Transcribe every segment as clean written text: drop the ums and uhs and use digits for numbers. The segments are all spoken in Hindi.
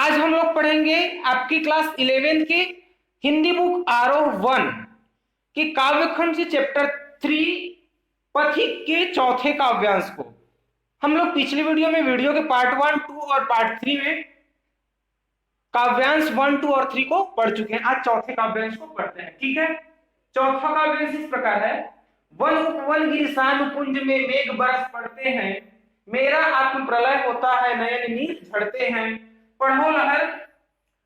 आज हम लोग पढ़ेंगे आपकी क्लास 11 की हिंदी बुक आरोह 1 की काव्यखंड से चैप्टर 3 पथिक के चौथे काव्यांश को। हम लोग पिछली वीडियो में वीडियो के पार्ट 1, 2 और पार्ट 3 में काव्यांश 1, 2 और 3 को पढ़ चुके हैं। आज चौथे काव्यांश को पढ़ते हैं, ठीक है। चौथा काव्यांश इस प्रकार है। वन उपवन गिरिसान कुंज में मेघ बरस पड़ते हैं, मेरा आत्म प्रलय होता है, नयन नीर झड़ते हैं। पढ़ो लहर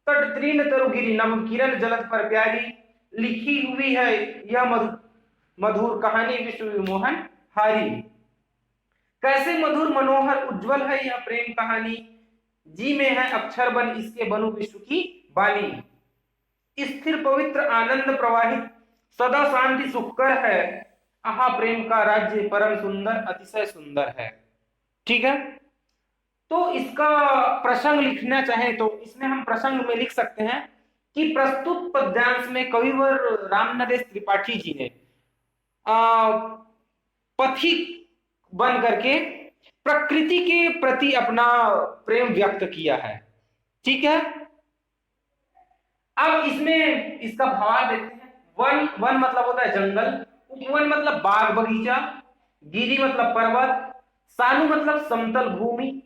तट तृण तरु गिरी नभ किरण जलद पर प्यारी, लिखी हुई है यह मधुर कहानी विश्व विमोहन हारी। कैसे मधुर मनोहर उज्जवल है यह प्रेम कहानी, जी में है अक्षर बन इसके बनु विश्व की बानी। स्थिर पवित्र आनंद प्रवाहित सदा शांति सुखकर है, आहा प्रेम का राज्य परम सुंदर अतिशय सुंदर है। ठीक है, तो इसका प्रसंग लिखना चाहे तो इसमें हम प्रसंग में लिख सकते हैं कि प्रस्तुत पद्यांश में कविवर रामनरेश त्रिपाठी जी ने पथिक बन करके प्रकृति के प्रति अपना प्रेम व्यक्त किया है। ठीक है, अब इसमें इसका भाव देते हैं। वन वन मतलब होता है जंगल, उपवन मतलब बाग बगीचा, गिरी मतलब पर्वत, सानु मतलब समतल भूमि,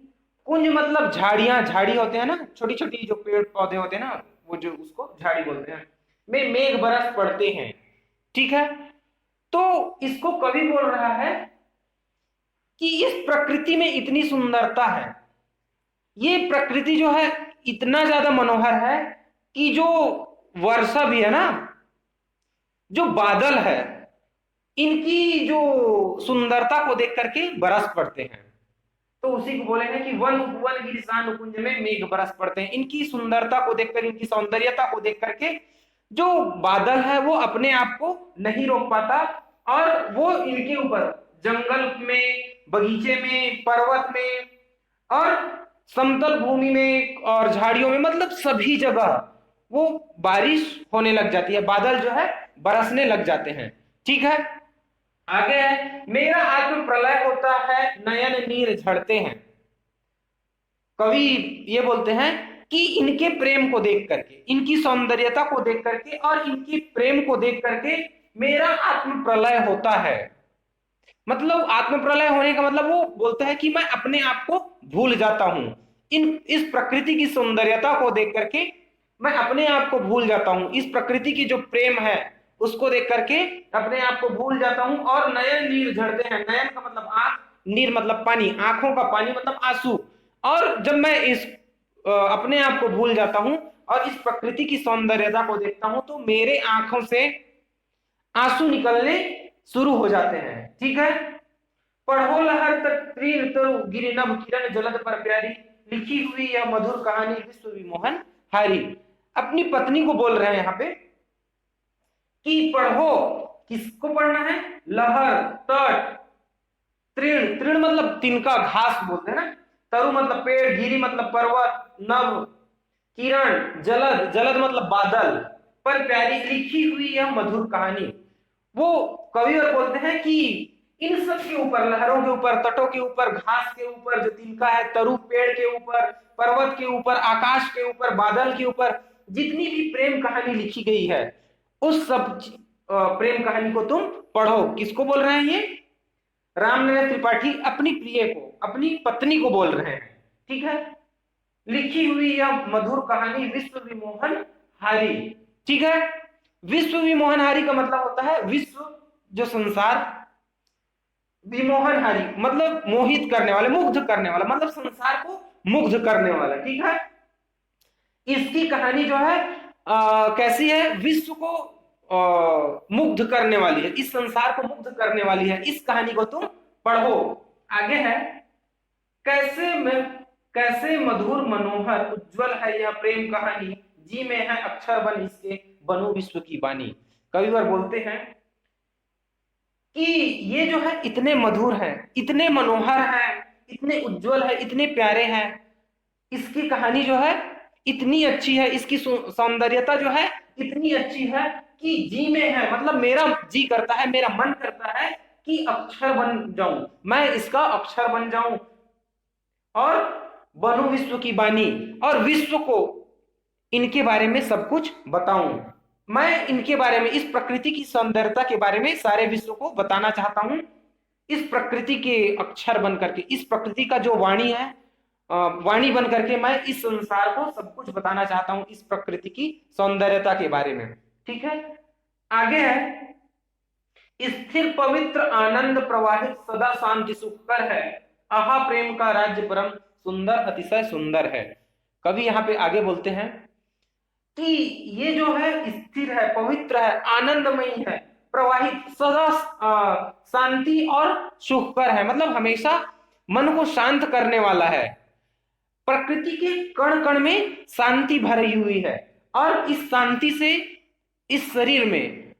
कुंज मतलब झाड़ियां, झाड़ी होते हैं ना, छोटी छोटी जो पेड़ पौधे होते हैं ना, वो जो उसको झाड़ी बोलते हैं, में मेघ बरस पड़ते हैं। ठीक है, तो इसको कवि बोल रहा है कि इस प्रकृति में इतनी सुंदरता है, ये प्रकृति जो है इतना ज्यादा मनोहर है कि जो वर्षा भी है ना, जो बादल है, इनकी जो सुंदरता को देख करके बरस पड़ते हैं। तो उसी को बोले हैं कि वन उपवन गिरिसान कुंज में मेघ बरस पड़ते हैं। इनकी सुंदरता को देखकर, इनकी सौंदर्यता को देख करके जो बादल है वो अपने आप को नहीं रोक पाता, और वो इनके ऊपर जंगल में, बगीचे में, पर्वत में और समतल भूमि में और झाड़ियों में, मतलब सभी जगह वो बारिश होने लग जाती है, बादल जो है बरसने लग जाते हैं। ठीक है, आगे है, मेरा आत्म प्रलय होता है, नयन नीर झड़ते हैं। कवि ये बोलते हैं कि इनके प्रेम को देख करके, इनकी सौंदर्यता को देख करके और इनकी प्रेम को देख करके मेरा आत्म प्रलय होता है। मतलब आत्म प्रलय होने का मतलब वो बोलता है कि मैं अपने आप को भूल जाता हूं। इस प्रकृति की सौंदर्यता को देख करके मैं अपने आप को भूल जाता हूं, इस प्रकृति की जो प्रेम है उसको देख करके अपने आप को भूल जाता हूं। और नयन नीर झड़ते हैं, नयन का मतलब आंख, नीर मतलब पानी, आंखों का पानी मतलब आंसू। और जब मैं इस अपने आप को भूल जाता हूं और इस प्रकृति की सौंदर्यता को देखता हूं तो मेरे आंखों से आंसू निकलने शुरू हो जाते हैं। ठीक है, पढ़ो लहर तट तृण तरु गिरि नभ किरण जलद पर प्यारी, लिखी हुई यह मधुर कहानी विश्व विमोहन हारी। अपनी पत्नी को बोल रहे हैं यहाँ पे कि पढ़ो, किसको पढ़ना है? लहर, तट, तृण, तृण मतलब तिनका, घास बोलते हैं ना, तरु मतलब पेड़, गिरी मतलब पर्वत, नभ, किरण, जलद, जलद मतलब बादल, पर प्यारी, लिखी हुई यह मधुर कहानी। वो कवि और बोलते हैं कि इन सब के ऊपर, लहरों के ऊपर, तटों के ऊपर, घास के ऊपर जो तिनका है, तरु पेड़ के ऊपर, पर्वत के ऊपर, आकाश के ऊपर, बादल के ऊपर, जितनी भी प्रेम कहानी लिखी गई है उस सब प्रेम कहानी को तुम पढ़ो। किसको बोल रहे हैं ये? रामनरेश त्रिपाठी अपनी प्रिय को, अपनी पत्नी को बोल रहे हैं। ठीक है, लिखी हुई यह मधुर कहानी विश्व विमोहन हारी। ठीक है, विश्व विमोहन हारी का मतलब होता है विश्व जो संसार, विमोहन हारी मतलब मोहित करने वाले, मुग्ध करने वाला, मतलब संसार को मुग्ध करने वाला। ठीक है, इसकी कहानी जो है कैसी है? विश्व को मुग्ध करने वाली है, इस संसार को मुग्ध करने वाली है। इस कहानी को तुम पढ़ो। आगे है, कैसे मधुर मनोहर उज्जवल है यह प्रेम कहानी, जी में है अक्षर बन इसके बनु विश्व की बानी। कविवर बोलते हैं कि ये जो है इतने मधुर है, इतने मनोहर है, इतने उज्जवल है, इतने प्यारे हैं, इसकी कहानी जो है इतनी अच्छी है, इसकी सौंदर्यता जो है इतनी अच्छी है कि जी में है, मतलब मेरा जी करता है, मेरा मन करता है कि अक्षर बन जाऊं, मैं इसका अक्षर बन जाऊं और बनूं विश्व की बानी और विश्व को इनके बारे में सब कुछ बताऊं। मैं इनके बारे में, इस प्रकृति की सौंदर्यता के बारे में सारे विश्व को बताना चाहता हूं। इस प्रकृति के अक्षर बन करके, इस प्रकृति का जो वाणी है, वाणी बन करके मैं इस संसार को सब कुछ बताना चाहता हूं, इस प्रकृति की सौंदर्यता के बारे में। ठीक है, आगे है, स्थिर पवित्र आनंद प्रवाहित सदा शांति सुखकर है, आहा प्रेम का राज्य परम सुंदर अतिशय सुंदर है। कवि यहाँ पे आगे बोलते हैं कि ये जो है स्थिर है, पवित्र है, आनंदमयी है, प्रवाहित, सदा शांति और सुखकर है, मतलब हमेशा मन को शांत करने वाला है। प्रकृति के कण कण में शांति भरी हुई है और इस शांति से इस शरीर में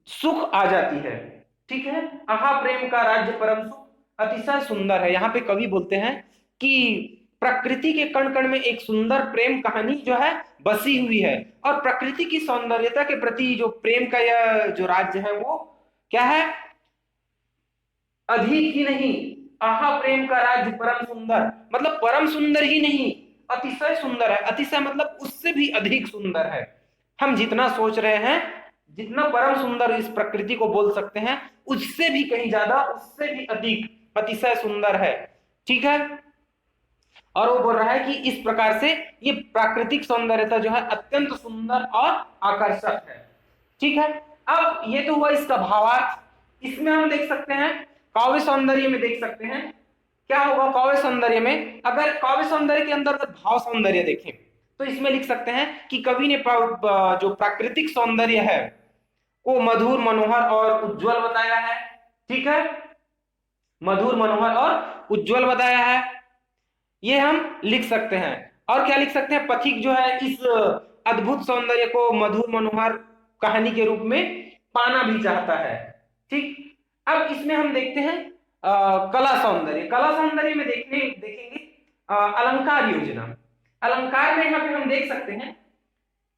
सुख आ जाती है। ठीक है, आहा प्रेम का राज्य परम सुख अतिशय सुंदर है। यहाँ पे कवि बोलते हैं कि प्रकृति के कण कण में एक सुंदर प्रेम कहानी जो है बसी हुई है और प्रकृति की सौंदर्यता के प्रति जो प्रेम का यह जो राज्य है वो क्या है, अधिक ही नहीं, आहा प्रेम का राज्य परम सुंदर, मतलब परम सुंदर ही नहीं, अतिशय सुंदर है। अतिशय मतलब उससे भी अधिक सुंदर है। हम जितना सोच रहे हैं, जितना परम सुंदर इस प्रकृति को बोल सकते हैं, उससे भी कहीं ज्यादा, उससे भी अधिक अतिशय सुंदर है। ठीक है, और वो बोल रहा है कि इस प्रकार से ये प्राकृतिक सौंदर्यता जो है अत्यंत सुंदर और आकर्षक है। ठीक है, अब ये तो हुआ इसका भावार्थ। इसमें हम देख सकते हैं काव्य सौंदर्य में, देख सकते हैं क्या होगा काव्य सौंदर्य में। अगर काव्य सौंदर्य के अंदर भाव सौंदर्य देखें तो इसमें लिख सकते हैं कि कवि ने जो प्राकृतिक सौंदर्य है को मधुर, मनोहर और उज्जवल बताया है। ठीक है, मधुर, मनोहर और उज्जवल बताया है, ये हम लिख सकते हैं। और क्या लिख सकते हैं, पथिक जो है इस अद्भुत सौंदर्य को मधुर मनोहर कहानी के रूप में पाना भी चाहता है। ठीक, अब इसमें हम देखते हैं कला सौंदर्य। कला सौंदर्य में देखेंगे अलंकार योजना। अलंकार में यहाँ पे हम देख सकते हैं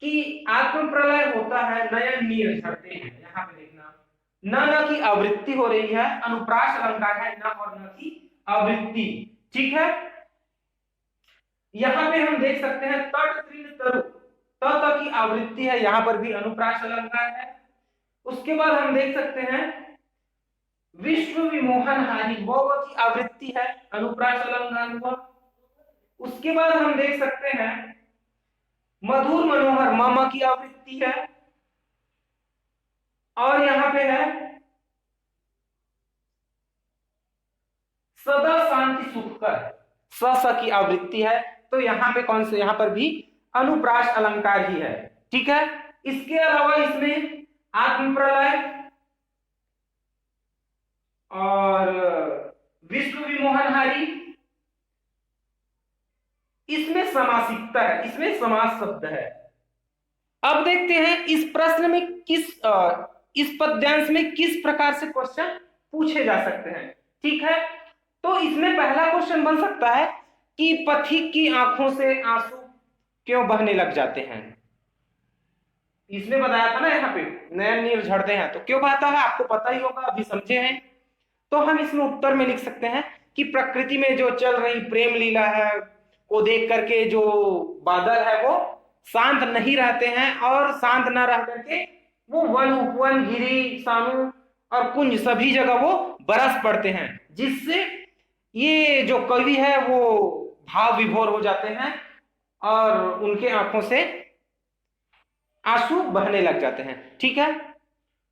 कि आत्म प्रलय होता है, नयन नीर झरते हैं। यहाँ पे देखना, न की आवृत्ति हो रही है, अनुप्रास अलंकार है, न और न की आवृत्ति। ठीक है, यहाँ पे हम देख सकते हैं तट तृण तरु, त की आवृत्ति है, यहाँ पर भी अनुप्रास अलंकार है। उसके बाद हम देख सकते हैं विश्व विमोहन हारी, वो की आवृत्ति है, अनुप्रास अलंकार हुआ। उसके बाद हम देख सकते हैं मधुर मनोहर, मामा की आवृत्ति है, और यहां पे है सदा शांति सुखकर, स की आवृत्ति है, तो यहां पे कौन से, यहां पर भी अनुप्रास अलंकार ही है। ठीक है, इसके अलावा इसमें आत्म प्रलय और विश्व विमोहनहारी, इसमें समासिकता है, इसमें समास शब्द है। अब देखते हैं इस प्रश्न में इस पद्यांश में किस प्रकार से क्वेश्चन पूछे जा सकते हैं। ठीक है, तो इसमें पहला क्वेश्चन बन सकता है कि पथिक की आंखों से आंसू क्यों बहने लग जाते हैं। इसमें बताया था ना, यहाँ पे नयन नीर झड़ते हैं, तो क्यों बहता है आपको पता ही होगा, अभी समझे हैं। तो हम इसमें उत्तर में लिख सकते हैं कि प्रकृति में जो चल रही प्रेम लीला है को देख करके जो बादल है वो शांत नहीं रहते हैं, और शांत न रह करके वो वन उपवन, गिरी, सानू और कुंज सभी जगह वो बरस पड़ते हैं, जिससे ये जो कवि है वो भाव विभोर हो जाते हैं और उनके आंखों से आंसू बहने लग जाते हैं। ठीक है,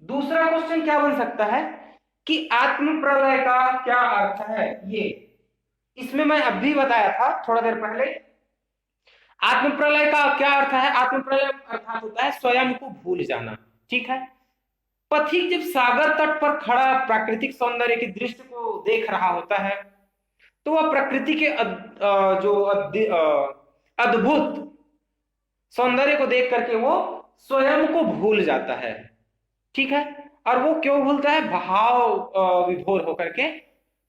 दूसरा क्वेश्चन क्या बन सकता है कि आत्म प्रलय का क्या अर्थ है। ये इसमें मैं अभी बताया था थोड़ा देर पहले, आत्म प्रलय का क्या अर्थ है। आत्म प्रलय अर्थात होता है स्वयं को भूल जाना। ठीक है, पथिक जब सागर तट पर खड़ा प्राकृतिक सौंदर्य की दृश्य को देख रहा होता है तो वह प्रकृति के जो अद्भुत सौंदर्य को देख करके वो स्वयं को भूल जाता है। ठीक है, और वो क्यों भूलता है, भाव विभोर होकर के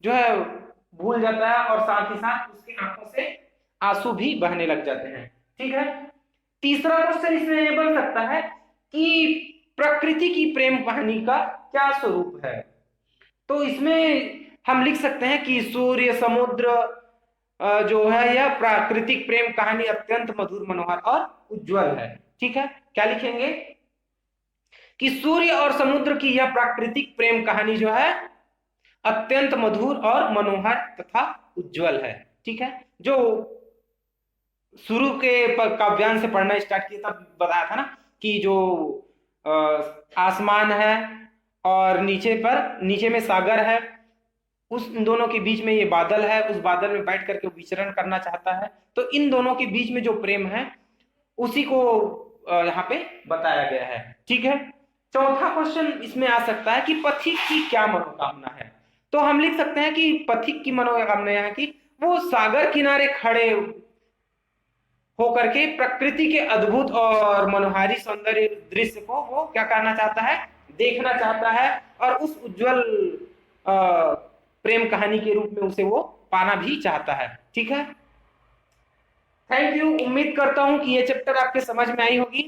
जो है भूल जाता है, और साथ ही साथ उसकी आंखों से आंसू भी बहने लग जाते हैं। ठीक है, तीसरा क्वेश्चन इसमें ये बन सकता है कि प्रकृति की प्रेम कहानी का क्या स्वरूप है। तो इसमें हम लिख सकते हैं कि सूर्य, समुद्र, जो है यह प्राकृतिक प्रेम कहानी अत्यंत मधुर, मनोहर और उज्जवल है। ठीक है, क्या लिखेंगे कि सूर्य और समुद्र की यह प्राकृतिक प्रेम कहानी जो है अत्यंत मधुर और मनोहर तथा उज्जवल है। ठीक है, जो शुरू के काव्यांश से पढ़ना स्टार्ट किया तब बताया था ना कि जो आसमान है और नीचे में सागर है, उस दोनों के बीच में ये बादल है, उस बादल में बैठ करके विचरण करना चाहता है, तो इन दोनों के बीच में जो प्रेम है उसी को यहाँ पे बताया गया है। ठीक है, चौथा क्वेश्चन इसमें आ सकता है कि पथिक की क्या मनोकामना है। तो हम लिख सकते हैं कि पथिक की मनोकामना यह है कि वो सागर किनारे खड़े होकर के प्रकृति के अद्भुत और मनोहारी सौंदर्य दृश्य को वो क्या करना चाहता है, देखना चाहता है, और उस उज्जवल प्रेम कहानी के रूप में उसे वो पाना भी चाहता है। ठीक है, थैंक यू। उम्मीद करता हूं कि ये चैप्टर आपके समझ में आई होगी।